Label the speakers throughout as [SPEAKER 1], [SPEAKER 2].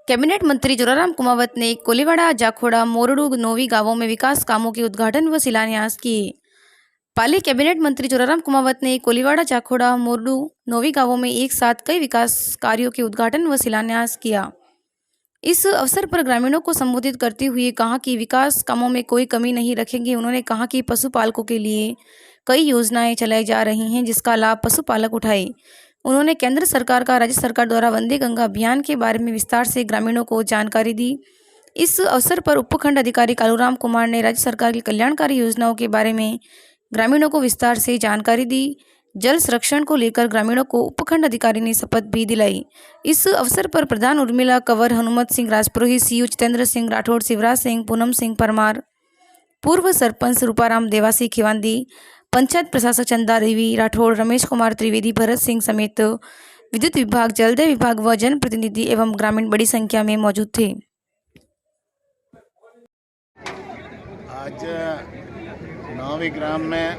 [SPEAKER 1] Cabinet मंत्री जोराराम कुमावत ने कोलीवाड़ा, जाखोड़ा, मोरडू, नोवी गांवों में विकास कामों के उद्घाटन व शिलान्यास किए। पाली कैबिनेट मंत्री जोराराम कुमावत ने कोलीवाड़ा, जाखोड़ा, मोरडू, नोवी गांवों में एक साथ कई विकास कार्यों के उद्घाटन व शिलान्यास किया। इस अवसर पर ग्रामीणों को संबोधित करते हुए कहा कि विकास कामों में कोई कमी नहीं रखेंगे। उन्होंने कहा कि पशुपालकों के लिए कई योजनाएं चलाई जा रही हैं, जिसका लाभ पशुपालक उठाए। उन्होंने केंद्र सरकार का राज्य सरकार द्वारा वंदे गंगा अभियान के बारे में विस्तार से ग्रामीणों को जानकारी दी। इस अवसर पर उपखंड अधिकारी कालूराम कुमार ने राज्य सरकार की कल्याणकारी योजनाओं के बारे में ग्रामीणों को विस्तार से जानकारी दी। जल संरक्षण को लेकर ग्रामीणों को उपखंड अधिकारी ने शपथ भी दिलाई। इस अवसर पर प्रधान उर्मिला कंवर, हनुमत सिंह राजपुरोहित, सीयू जितेंद्र सिंह राठौड़, शिवराज सिंह, पूनम सिंह परमार, पूर्व सरपंच रूपाराम देवासी खिवांदी, पंचायत प्रशासक चंदा देवी राठौड़, रमेश कुमार त्रिवेदी, भरत सिंह समेत विद्युत विभाग, जलदाय विभाग व जनप्रतिनिधि एवं ग्रामीण बड़ी संख्या में मौजूद थे।
[SPEAKER 2] आज नौवी ग्राम में,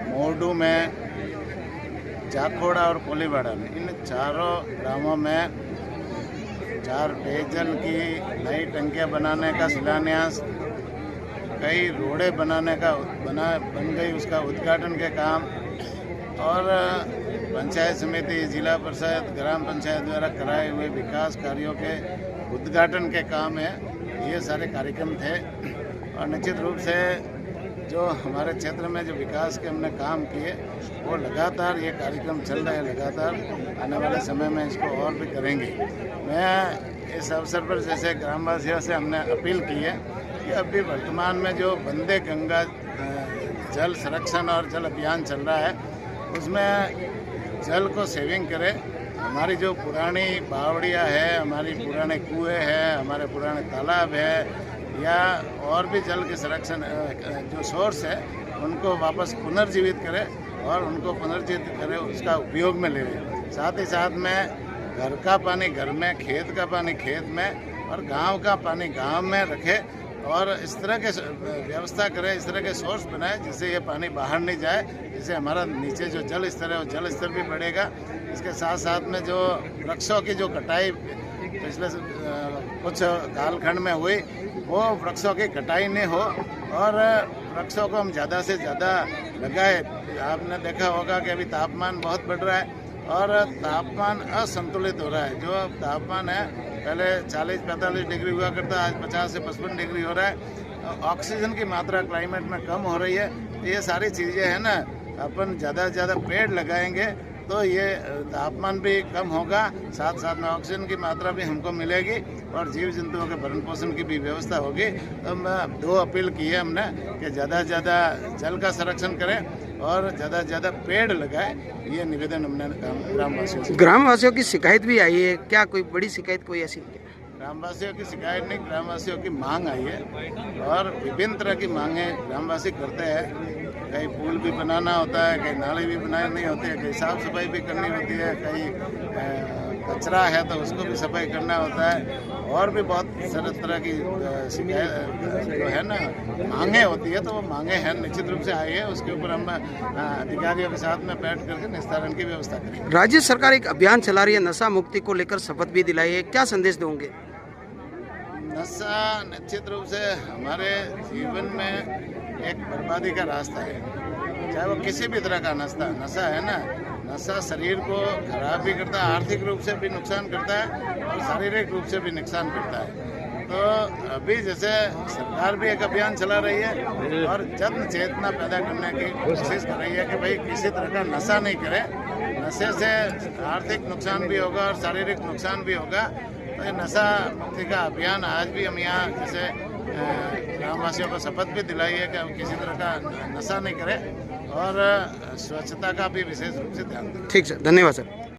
[SPEAKER 2] मोरडू में, जाखोड़ा और कोलीवाड़ा में, इन चारों ग्रामों में 4 पेयजल की नई टंकियां बनाने का शिलान्यास, कई रोड़े बनाने का बन गई उसका उद्घाटन के काम और पंचायत समिति, जिला परिषद, ग्राम पंचायत द्वारा कराए हुए विकास कार्यों के उद्घाटन के काम है। ये सारे कार्यक्रम थे और निश्चित रूप से जो हमारे क्षेत्र में जो विकास के हमने काम किए वो लगातार ये कार्यक्रम चल रहे हैं, लगातार आने वाले समय में इसको और भी करेंगे। मैं इस अवसर पर जैसे ग्रामवासियों से हमने अपील की है कि अभी वर्तमान में जो वंदे गंगा जल संरक्षण और जल अभियान चल रहा है उसमें जल को सेविंग करें। हमारी जो पुरानी बावड़ियाँ है, हमारी पुराने कुएँ हैं, हमारे पुराने तालाब है या और भी जल के संरक्षण जो सोर्स है उनको वापस पुनर्जीवित करें और उनको पुनर्जीवित करें, उसका उपयोग में ले लें। साथ ही साथ में घर का पानी घर में, खेत का पानी खेत में और गांव का पानी गांव में रखें और इस तरह के व्यवस्था करें, इस तरह के सोर्स बनाएं जिससे ये पानी बाहर नहीं जाए, जिससे हमारा नीचे जो जल स्तर है वो जल स्तर भी बढ़ेगा। इसके साथ साथ में जो वृक्षों की जो कटाई पिछले कुछ कालखंड में हुई वो वृक्षों की कटाई नहीं हो और वृक्षों को हम ज़्यादा से ज़्यादा लगाए। आपने देखा होगा कि अभी तापमान बहुत बढ़ रहा है और तापमान असंतुलित हो रहा है। जो तापमान है पहले 40-45 डिग्री हुआ करता है, आज 50 से 55 डिग्री हो रहा है। ऑक्सीजन की मात्रा क्लाइमेट में कम हो रही है। ये सारी चीज़ें हैं ना, अपन ज़्यादा से ज़्यादा पेड़ लगाएंगे तो ये तापमान भी कम होगा, साथ साथ में ऑक्सीजन की मात्रा भी हमको मिलेगी और जीव जंतुओं के भरण पोषण की भी व्यवस्था होगी। तो मैं 2 अपील की है हमने कि ज़्यादा से ज़्यादा जल का संरक्षण करें और ज़्यादा से ज़्यादा पेड़ लगाएं। ये निवेदन हमने ग्रामवासियों से।
[SPEAKER 3] ग्रामवासियों की शिकायत भी आई है, क्या कोई बड़ी शिकायत कोई ऐसी?
[SPEAKER 2] ग्रामवासियों की शिकायत नहीं, ग्रामवासियों की मांग आई है और विभिन्न तरह की मांगें ग्रामवासी करते हैं। कहीं पुल भी बनाना होता है, कहीं नाली भी बनानी होती है, कहीं साफ सफाई भी करनी होती है, कहीं कचरा है तो उसको भी सफाई करना होता है और भी बहुत सारे तरह की शिकायत जो है ना मांगे होती है। तो वो मांगे हैं निश्चित रूप से आई है, उसके ऊपर हम अधिकारियों के साथ में बैठ करके निस्तारण की व्यवस्था करेंगे।
[SPEAKER 3] राज्य सरकार एक अभियान चला रही है, नशा मुक्ति को लेकर शपथ भी दिलाई है, क्या संदेश दोगे?
[SPEAKER 2] नशा निश्चित रूप से हमारे जीवन में एक बर्बादी का रास्ता है, चाहे वो किसी भी तरह का नशा है ना। नशा शरीर को खराब भी करता है, आर्थिक रूप से भी नुकसान करता है और शारीरिक रूप से भी नुकसान करता है। तो अभी जैसे सरकार भी एक अभियान चला रही है और जन चेतना पैदा करने की कोशिश कर रही है कि भाई किसी तरह का नशा नहीं करें। नशे से आर्थिक नुकसान भी होगा और शारीरिक नुकसान भी होगा। तो ये नशा मुक्ति का अभियान आज भी हम यहाँ जैसे ग्रामवासियों को शपथ भी दिलाई है कि हम किसी तरह का नशा नहीं करें और स्वच्छता का भी विशेष रूप से ध्यान दें।
[SPEAKER 3] ठीक सर, धन्यवाद सर।